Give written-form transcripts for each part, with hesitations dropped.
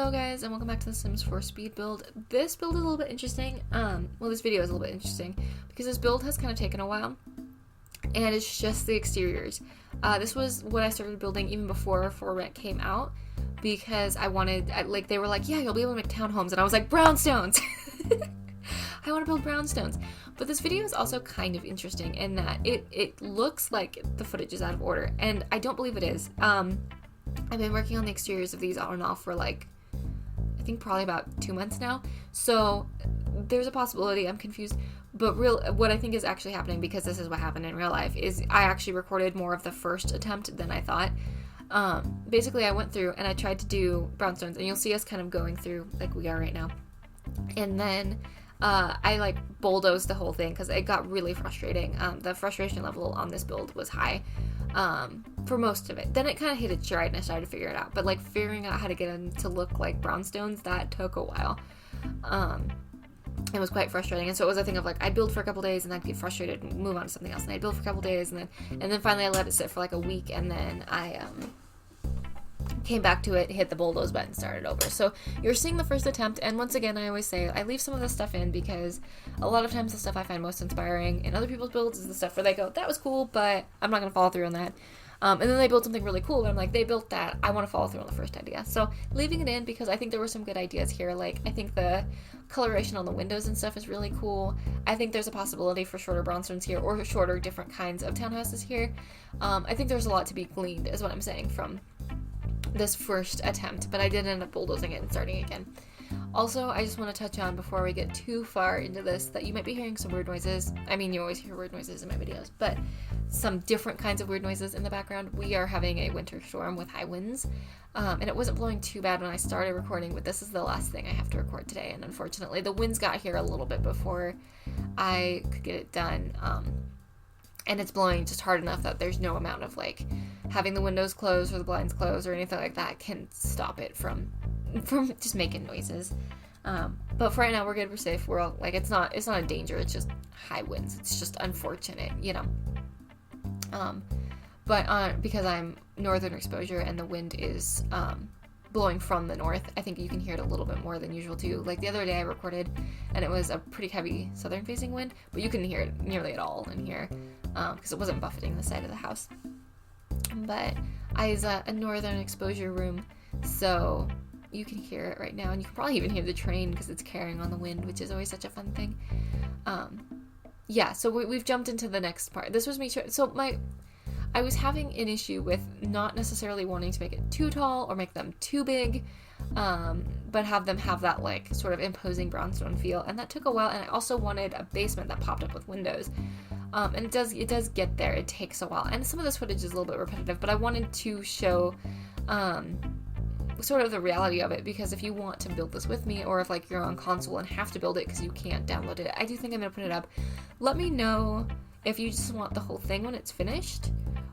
Hello guys, and welcome back to The Sims 4 speed build. This build is a little bit interesting, this video is a little bit interesting, because this build has kind of taken a while, and it's just the exteriors. This was what I started building even before For Rent came out, because they were like, yeah, you'll be able to make townhomes, and I was like, Brownstones! I want to build brownstones. But this video is also kind of interesting in that it looks like the footage is out of order, and I don't believe it is. I've been working on the exteriors of these on and off for I think probably about 2 months now. So there's a possibility I'm confused. But what I think is actually happening, because this is what happened in real life, is I actually recorded more of the first attempt than I thought. Basically, I went through and I tried to do brownstones, and you'll see us kind of going through like we are right now. And then I bulldozed the whole thing because it got really frustrating. The frustration level on this build was high. For most of it. Then it kind of hit its stride and I started to figure it out. But figuring out how to get them to look like brownstones, that took a while. It was quite frustrating. And so it was a thing of I'd build for a couple days and I'd get frustrated and move on to something else. And I'd build for a couple days and then finally I let it sit for a week, and then I came back to it, hit the bulldoze button, started over. So you're seeing the first attempt, and once again, I always say I leave some of this stuff in because a lot of times the stuff I find most inspiring in other people's builds is the stuff where they go, that was cool, but I'm not going to follow through on that. And then they build something really cool, and I'm like, they built that, I want to follow through on the first idea. So leaving it in because I think there were some good ideas here. I think the coloration on the windows and stuff is really cool. I think there's a possibility for shorter brownstones here, or shorter different kinds of townhouses here. I think there's a lot to be gleaned, is what I'm saying, from this first attempt, but I did end up bulldozing it and starting again. Also, I just want to touch on, before we get too far into this, that you might be hearing some weird noises. I mean, you always hear weird noises in my videos, but some different kinds of weird noises in the background. We are having a winter storm with high winds, and it wasn't blowing too bad when I started recording, but this is the last thing I have to record today, and unfortunately the winds got here a little bit before I could get it done. And it's blowing just hard enough that there's no amount of having the windows closed or the blinds closed or anything like that can stop it from just making noises. But for right now, we're good. We're safe. We're all it's not a danger. It's just high winds. It's just unfortunate, But because I'm northern exposure and the wind is blowing from the north, I think you can hear it a little bit more than usual too. The other day I recorded and it was a pretty heavy southern facing wind, but you couldn't hear it nearly at all in here because it wasn't buffeting the side of the house. But I was a northern exposure room, so you can hear it right now, and you can probably even hear the train because it's carrying on the wind, which is always such a fun thing. Yeah, so we've jumped into the next part. This was me. I was having an issue with not necessarily wanting to make it too tall or make them too big, but have them have that sort of imposing brownstone feel, and that took a while. And I also wanted a basement that popped up with windows, and it does get there. It takes a while, and some of this footage is a little bit repetitive, but I wanted to show sort of the reality of it, because if you want to build this with me, or if you're on console and have to build it because you can't download it, I do think I'm gonna put it up. Let me know if you just want the whole thing when it's finished,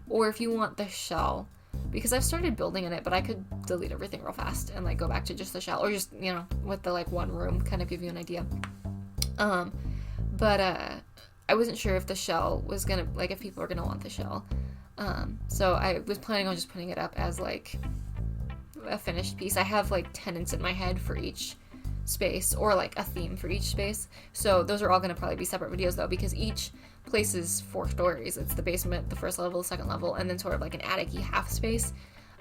or if you want the shell, because I've started building in it, but I could delete everything real fast and go back to just the shell, or just with the one room, kind of give you an idea. But I wasn't sure if the shell was gonna if people are gonna want the shell. So I was planning on just putting it up as a finished piece. I have tenants in my head for each space, or a theme for each space. So those are all going to probably be separate videos though, because each place is 4 stories. It's the basement, the first level, the second level, and then sort of an attic-y half space.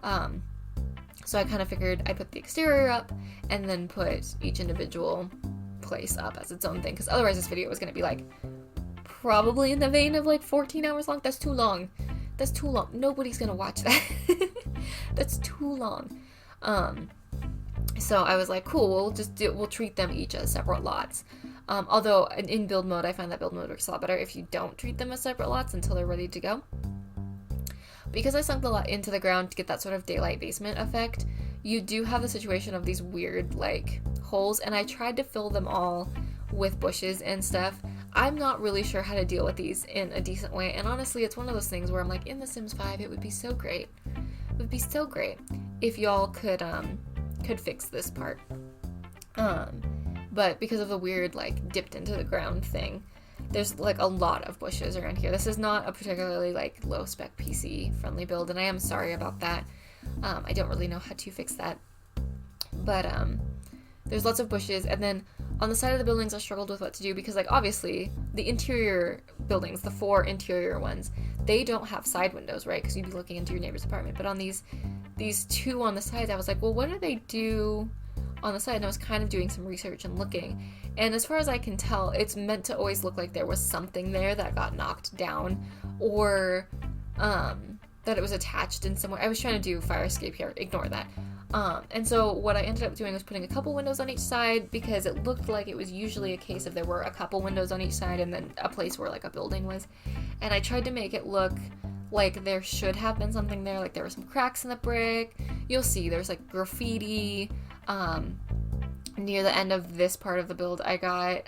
So I kind of figured I'd put the exterior up and then put each individual place up as its own thing, because otherwise this video was going to be probably in the vein of 14 hours long. That's too long. That's too long. Nobody's going to watch that. That's too long. So I was cool, we'll treat them each as separate lots. Although in build mode, I find that build mode works a lot better if you don't treat them as separate lots until they're ready to go. Because I sunk the lot into the ground to get that sort of daylight basement effect, you do have the situation of these weird holes, and I tried to fill them all with bushes and stuff. I'm not really sure how to deal with these in a decent way, and honestly, it's one of those things where I'm in The Sims 5, it would be so great. It would be so great if y'all could fix this part. But because of the weird dipped into the ground thing, there's a lot of bushes around here. This is not a particularly low spec PC friendly build, and I am sorry about that. I don't really know how to fix that. But there's lots of bushes, and then on the side of the buildings I struggled with what to do because, like, obviously the interior buildings, the 4 interior ones, they don't have side windows, right? Because you'd be looking into your neighbor's apartment. But on these 2 on the sides, I was like, well, what do they do on the side? And I was kind of doing some research and looking, and as far as I can tell, it's meant to always look like there was something there that got knocked down, or that it was attached in some way. I was trying to do fire escape here, ignore that. And so what I ended up doing was putting a couple windows on each side, because it looked like it was usually a case of there were a couple windows on each side and then a place where like a building was. And I tried to make it look like there should have been something there, like there were some cracks in the brick. You'll see there's like graffiti. Near the end of this part of the build, I got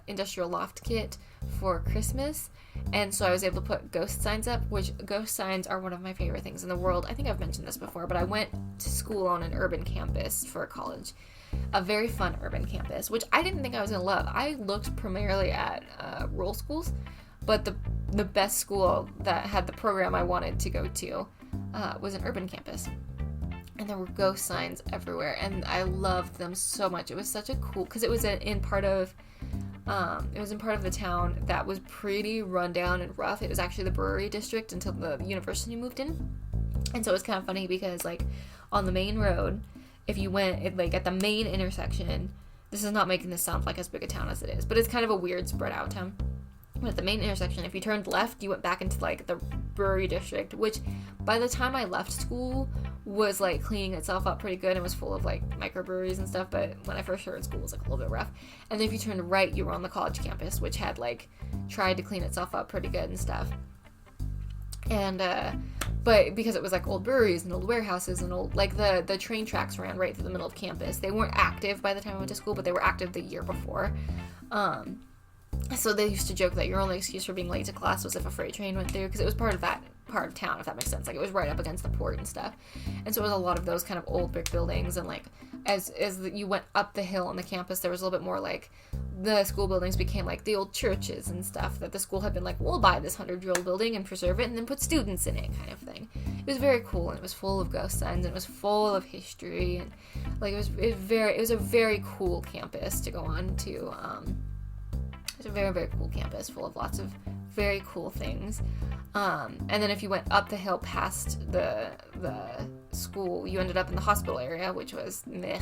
industrial loft kit for Christmas, and so I was able to put ghost signs up, which ghost signs are one of my favorite things in the world. I think I've mentioned this before, but I went to school on an urban campus for college, a very fun urban campus, which I didn't think I was going to love. I looked primarily at rural schools, but the best school that had the program I wanted to go to was an urban campus. And there were ghost signs everywhere, and I loved them so much. It was such a cool, because it was in part of the town that was pretty run down and rough. It was actually the brewery district until the university moved in, and so it was kind of funny because, like, on the main road, if you went like at the main intersection, this is not making this sound like as big a town as it is, but it's kind of a weird spread out town. But at the main intersection, if you turned left, you went back into like the brewery district, which by the time I left school was like cleaning itself up pretty good and was full of like microbreweries and stuff. But when I first started school, it was like a little bit rough. And then if you turned right, you were on the college campus, which had like tried to clean itself up pretty good and stuff. And but because it was like old breweries and old warehouses and old, like the train tracks ran right through the middle of campus. They weren't active by the time I went to school, but they were active the year before. So they used to joke that your only excuse for being late to class was if a freight train went through, because it was part of that part of town, if that makes sense. Like, it was right up against the port and stuff. And so it was a lot of those kind of old brick buildings, and like as you went up the hill on the campus, there was a little bit more like the school buildings became like the old churches and stuff that the school had been like, we'll buy this 100-year-old building and preserve it and then put students in it, kind of thing. It was very cool, and it was full of ghost signs, and it was full of history, and like it was a very cool campus to go on to. It's a very, very cool campus full of lots of very cool things. And then if you went up the hill past the school, you ended up in the hospital area, which was meh.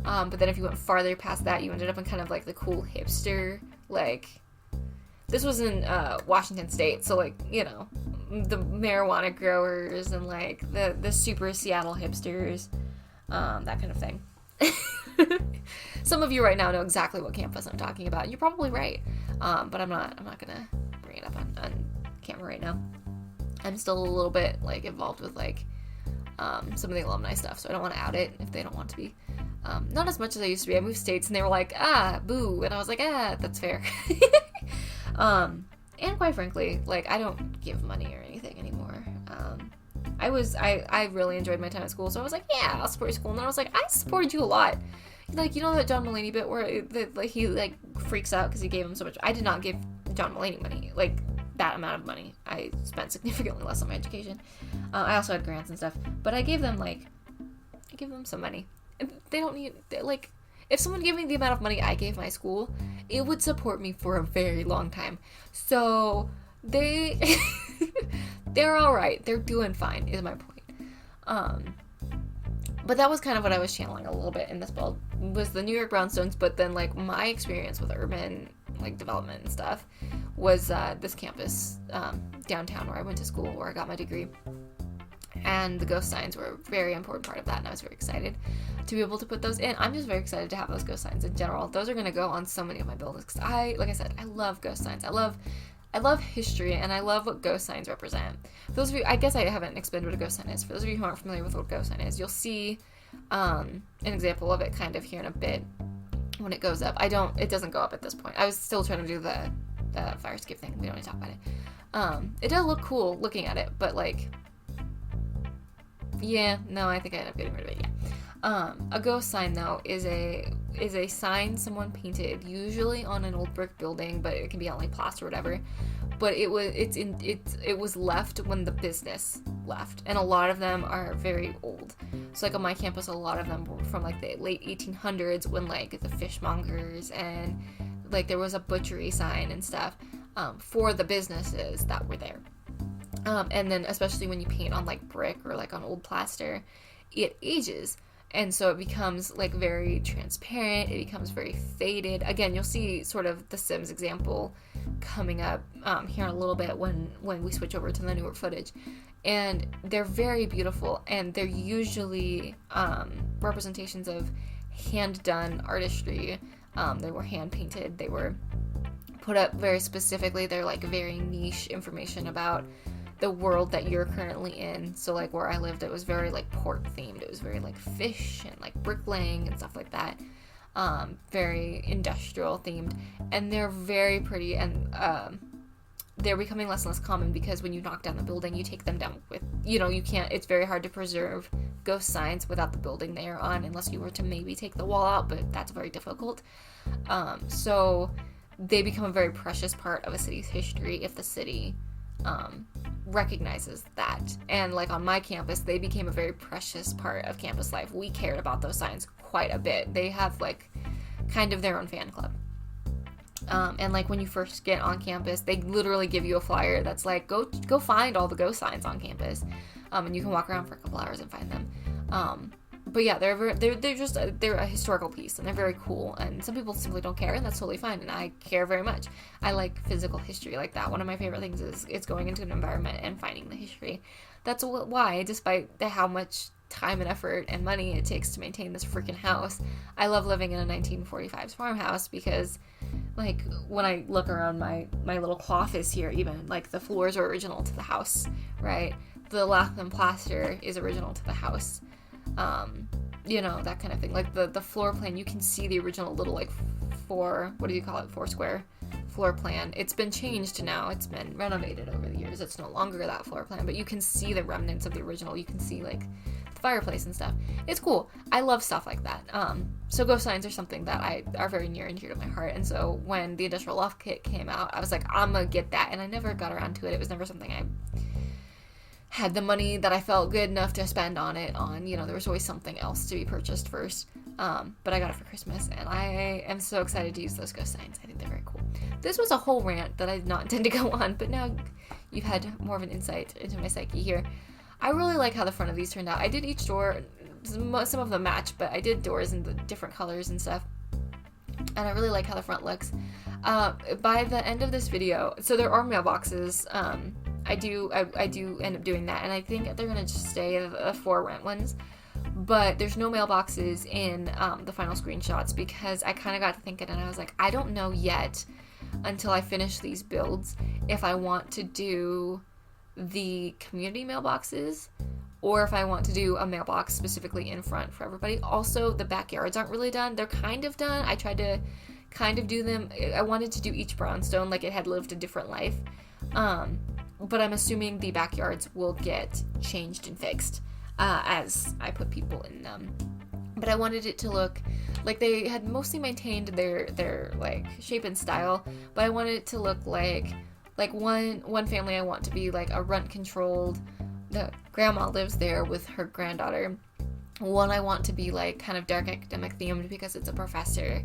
But then if you went farther past that, you ended up in kind of like the cool hipster, like, this was in Washington State, so like, you know, the marijuana growers and like the super Seattle hipsters, that kind of thing. Some of you right now know exactly what campus I'm talking about. You're probably right, but I'm not gonna bring it up on camera right now. I'm still a little bit like involved with like some of the alumni stuff, so I don't want to out it if they don't want to be. Not as much as I used to be. I moved states, and they were like, boo, and I was like, that's fair. And quite frankly, like, I don't give money or anything anymore. I really enjoyed my time at school, so I was like, yeah, I'll support your school. And then I was like, I supported you a lot. Like, you know that John Mulaney bit where like he like freaks out because he gave him so much. I did not give John Mulaney money, like that amount of money. I spent significantly less on my education. I also had grants and stuff, but I gave them some money. They don't need, like, if someone gave me the amount of money I gave my school, it would support me for a very long time. So they're all right. They're doing fine, is my point. But that was kind of what I was channeling a little bit in this build, was the New York Brownstones, but then, like, my experience with urban, like, development and stuff was this campus downtown where I went to school, where I got my degree. And the ghost signs were a very important part of that, and I was very excited to be able to put those in. I'm just very excited to have those ghost signs in general. Those are going to go on so many of my buildings, because like I said, I love ghost signs. I love history, and I love what ghost signs represent. For those of you, I guess I haven't explained what a ghost sign is. For those of you who aren't familiar with what a ghost sign is, you'll see an example of it kind of here in a bit when it goes up. It doesn't go up at this point. I was still trying to do the fire escape thing. We don't need to talk about it. It does look cool looking at it, but like, yeah, no, I think I ended up getting rid of it, yeah. A ghost sign, though, is a sign someone painted, usually on an old brick building, but it can be on like plaster or whatever, but it was left when the business left, and a lot of them are very old. So like on my campus, a lot of them were from like the late 1800s, when like the fishmongers and like there was a butchery sign and stuff for the businesses that were there. And then especially when you paint on like brick or like on old plaster, it ages. And so it becomes like very transparent. It becomes very faded. Again, you'll see sort of the Sims example coming up here in a little bit when we switch over to the newer footage. And they're very beautiful, and they're usually representations of hand-done artistry. They were hand-painted. They were put up very specifically. They're like very niche information about the world that you're currently in. So like where I lived, it was very like port themed. It was very like fish and like bricklaying and stuff like that. Very industrial themed, and they're very pretty, and they're becoming less and less common because when you knock down the building, you take them down with, you can't, it's very hard to preserve ghost signs without the building they are on, unless you were to maybe take the wall out, but that's very difficult. So they become a very precious part of a city's history if the city recognizes that. And like on my campus, they became a very precious part of campus life. We cared about those signs quite a bit. They have like kind of their own fan club. And like when you first get on campus, they literally give you a flyer that's like, go find all the ghost signs on campus. And you can walk around for a couple hours and find them. But yeah, they're a historical piece, and they're very cool, and some people simply don't care, and that's totally fine, and I care very much. I like physical history like that. One of my favorite things is it's going into an environment and finding the history. That's why, despite how much time and effort and money it takes to maintain this freaking house, I love living in a 1945s farmhouse, because like when I look around my little office here, even like the floors are original to the house, right? The lath and plaster is original to the house. That kind of thing. Like the floor plan, you can see the original little like four square floor plan. It's been changed now. It's been renovated over the years. It's no longer that floor plan, but you can see the remnants of the original. You can see like the fireplace and stuff. It's cool. I love stuff like that. So ghost signs are something that are very near and dear to my heart. And so when the Industrial Loft kit came out, I was like, I'm gonna get that. And I never got around to it. It was never something I had the money that I felt good enough to spend on it there was always something else to be purchased first. But I got it for Christmas, and I am so excited to use those ghost signs. I think they're very cool. This was a whole rant that I did not intend to go on, but now you've had more of an insight into my psyche here. I really like how the front of these turned out. I did each door, some of them match, but I did doors in the different colors and stuff. And I really like how the front looks. By the end of this video, so there are mailboxes. I do end up doing that, and I think they're gonna just stay the 4 rent ones. But there's no mailboxes in the final screenshots, because I kind of got to thinking, and I was like, I don't know yet, until I finish these builds, if I want to do the community mailboxes, or if I want to do a mailbox specifically in front for everybody. Also, the backyards aren't really done. They're kind of done. I tried to kind of do them. I wanted to do each brownstone like it had lived a different life. But I'm assuming the backyards will get changed and fixed as I put people in them. But I wanted it to look like they had mostly maintained their like shape and style, but I wanted it to look like one family I want to be like a runt controlled. The grandma lives there with her granddaughter. One I want to be like kind of dark academic themed because it's a professor.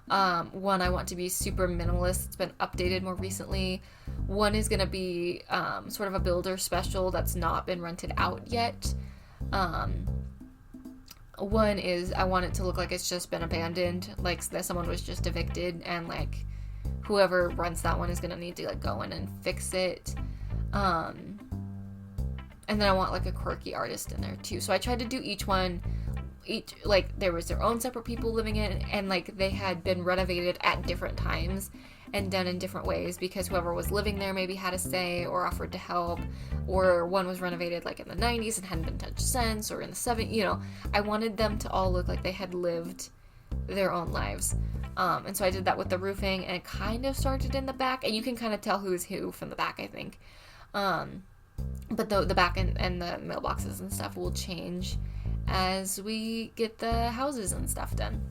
One I want to be super minimalist. It's been updated more recently. One is going to be sort of a builder special that's not been rented out yet. One is I want it to look like it's just been abandoned, like that someone was just evicted, and like whoever runs that one is going to need to like go in and fix it. And then I want like a quirky artist in there too. So I tried to do each like there was their own separate people living in, and like they had been renovated at different times and done in different ways, because whoever was living there maybe had a say or offered to help, or one was renovated like in the 90s and hadn't been touched since, or in the 70s. I wanted them to all look like they had lived their own lives. And so I did that with the roofing, and it kind of started in the back, and you can kind of tell who's who from the back, I think. But the back and the mailboxes and stuff will change as we get the houses and stuff done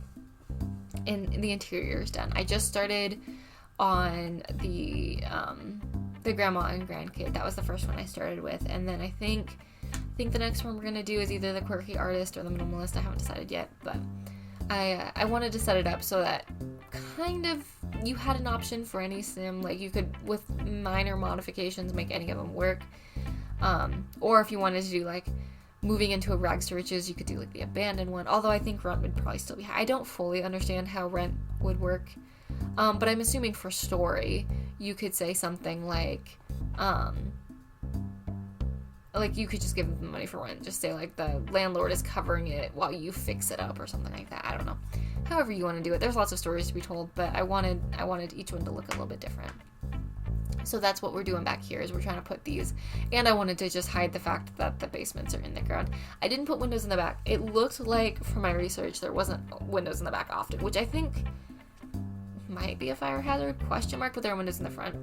and the interiors done. I just started on the the grandma and grandkid. That was the first one I started with, and then I think the next one we're gonna do is either the quirky artist or the minimalist. I haven't decided yet, but I wanted to set it up so that kind of you had an option for any sim. Like you could, with minor modifications, make any of them work. Or if you wanted to do like moving into a rags to riches, you could do like the abandoned one. Although I think rent would probably still be high. I don't fully understand how rent would work. But I'm assuming for story, you could say something like you could just give them money for rent. Just say like the landlord is covering it while you fix it up or something like that. I don't know. However you want to do it. There's lots of stories to be told, but I wanted each one to look a little bit different. So that's what we're doing back here, is we're trying to put these, and I wanted to just hide the fact that the basements are in the ground. I didn't put windows in the back. It looked like, from my research, there wasn't windows in the back often, which I think might be a fire hazard, question mark, but there are windows in the front.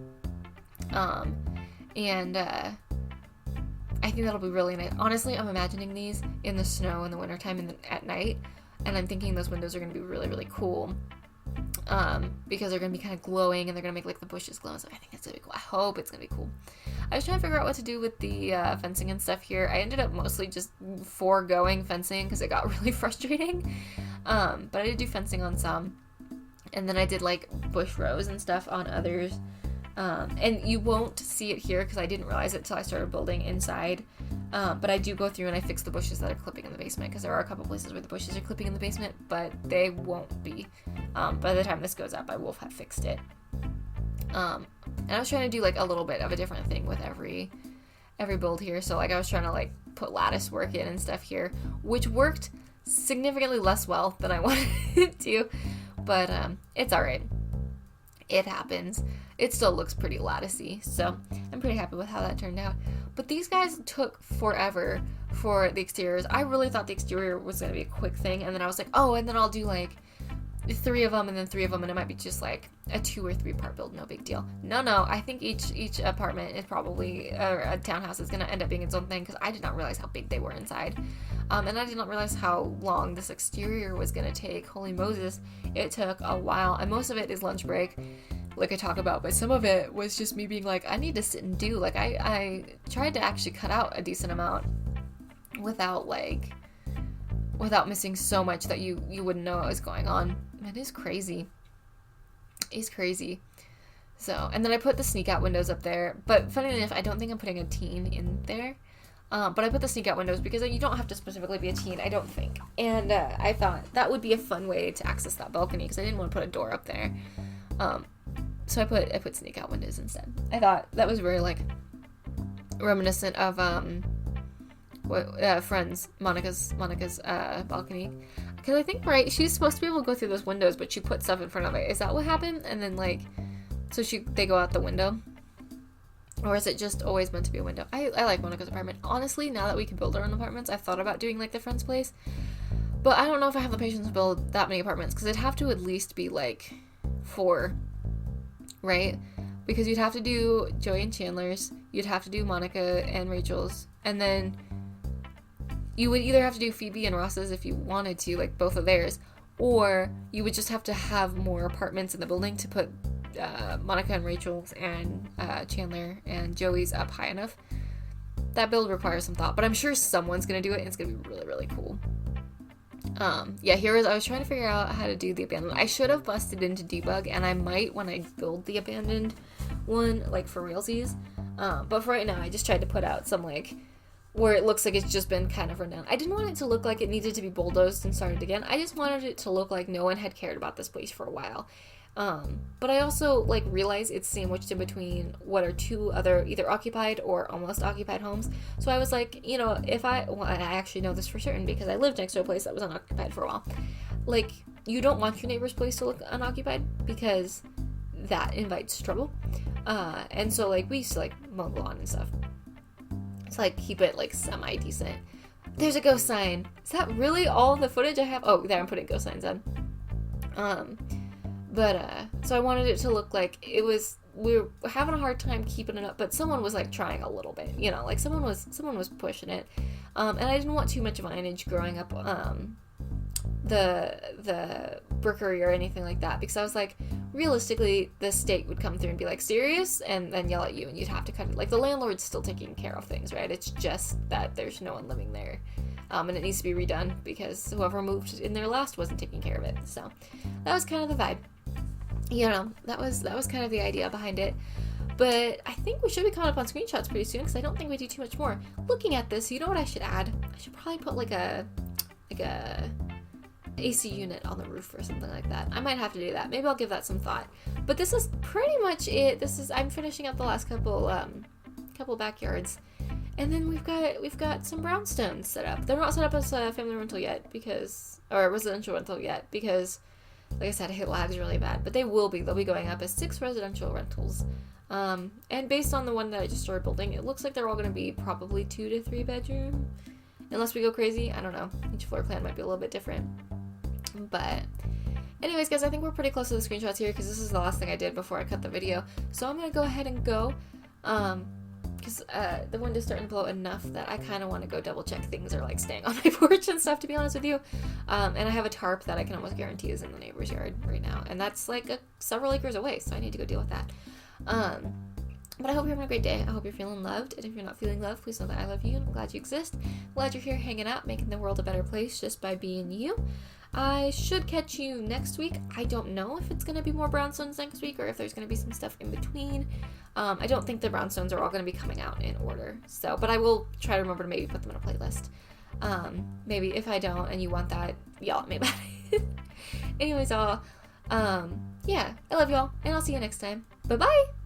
I think that'll be really nice. Honestly, I'm imagining these in the snow in the wintertime and at night, and I'm thinking those windows are going to be really, really cool. Because they're going to be kind of glowing, and they're going to make like the bushes glow, so I think it's going to be cool. I hope it's going to be cool. I was trying to figure out what to do with the fencing and stuff here. I ended up mostly just foregoing fencing because it got really frustrating. But I did do fencing on some, and then I did like bush rows and stuff on others. And you won't see it here because I didn't realize it till I started building inside. But I do go through and I fix the bushes that are clipping in the basement, because there are a couple places where the bushes are clipping in the basement, but they won't be. By the time this goes up, I will have fixed it. And I was trying to do like a little bit of a different thing with every build here. So like I was trying to like put lattice work in and stuff here, which worked significantly less well than I wanted it to. But it's alright. It happens. It still looks pretty latticey, so I'm pretty happy with how that turned out. But these guys took forever for the exteriors. I really thought the exterior was going to be a quick thing, and then I was like, oh, and then I'll do like 3 of them and then 3 of them, and it might be just like a 2 or 3 part build, no big deal. No, I think each apartment is probably, or a townhouse is going to end up being its own thing, because I did not realize how big they were inside. And I did not realize how long this exterior was going to take. Holy Moses, it took a while, and most of it is lunch break, like I talk about, but some of it was just me being like, I need to sit and do, like, I tried to actually cut out a decent amount without missing so much that you wouldn't know what was going on. It is crazy. It's crazy. So, and then I put the sneak out windows up there, but funny enough, I don't think I'm putting a teen in there. But I put the sneak out windows because you don't have to specifically be a teen, I don't think. And I thought that would be a fun way to access that balcony, because I didn't want to put a door up there. So I put sneak out windows instead. I thought that was very like reminiscent of Friends, Monica's balcony, because I think she's supposed to be able to go through those windows, but she put stuff in front of it. Is that what happened? And then like, so they go out the window, or is it just always meant to be a window? I like Monica's apartment. Honestly, now that we can build our own apartments, I've thought about doing like the Friends place, but I don't know if I have the patience to build that many apartments, because it'd have to at least be like 4, right? Because you'd have to do Joey and Chandler's, you'd have to do Monica and Rachel's, and then you would either have to do Phoebe and Ross's if you wanted to, like both of theirs, or you would just have to have more apartments in the building to put Monica and Rachel's and Chandler and Joey's up high enough. That build requires some thought, but I'm sure someone's going to do it, and it's going to be really, really cool. I was trying to figure out how to do the abandoned. I should have busted into debug, and I might when I build the abandoned one, like for realsies. But for right now, I just tried to put out some like where it looks like it's just been kind of run down. I didn't want it to look like it needed to be bulldozed and started again. I just wanted it to look like no one had cared about this place for a while. But I also like realized it's sandwiched in between what are 2 other either occupied or almost occupied homes. So I was like, I actually know this for certain because I lived next to a place that was unoccupied for a while. Like, you don't want your neighbor's place to look unoccupied because that invites trouble. And so like we used to like mow the lawn and stuff. To like keep it like semi-decent. There's a ghost sign. Is that really all the footage I have? Oh, there, I'm putting ghost signs on. So I wanted it to look like we were having a hard time keeping it up, but someone was like trying a little bit, like someone was pushing it. And I didn't want too much of an image growing up the brickery or anything like that, because I was like, realistically, the state would come through and be like, serious, and then yell at you, and you'd have to cut it. Like, the landlord's still taking care of things, right? It's just that there's no one living there, and it needs to be redone because whoever moved in there last wasn't taking care of it. So that was kind of the vibe. You know, that was kind of the idea behind it. But I think we should be coming up on screenshots pretty soon, because I don't think we do too much more. Looking at this, you know what I should add? I should probably put like a AC unit on the roof or something like that. I might have to do that. Maybe I'll give that some thought. But this is pretty much it. I'm finishing up the last couple backyards. And then we've got some brownstones set up. They're not set up as a family rental yet or residential rental yet, because like I said, it lags really bad. But they will be. They'll be going up as 6 residential rentals. And based on the one that I just started building, it looks like they're all going to be probably 2 to 3 bedroom. Unless we go crazy. I don't know. Each floor plan might be a little bit different. But anyways, guys, I think we're pretty close to the screenshots here, because this is the last thing I did before I cut the video. So I'm going to go ahead and go. Because the wind is starting to blow enough that I kind of want to go double check things are like staying on my porch and stuff, to be honest with you. And I have a tarp that I can almost guarantee is in the neighbor's yard right now. And that's like several acres away, so I need to go deal with that. But I hope you're having a great day. I hope you're feeling loved. And if you're not feeling loved, please know that I love you and I'm glad you exist. Glad you're here hanging out, making the world a better place just by being you. I should catch you next week. I don't know if it's going to be more brownstones next week or if there's going to be some stuff in between. I don't think the brownstones are all going to be coming out in order. So, but I will try to remember to maybe put them in a playlist. Maybe if I don't and you want that, yell at me about it. Anyways, yeah, I love y'all and I'll see you next time. Bye-bye!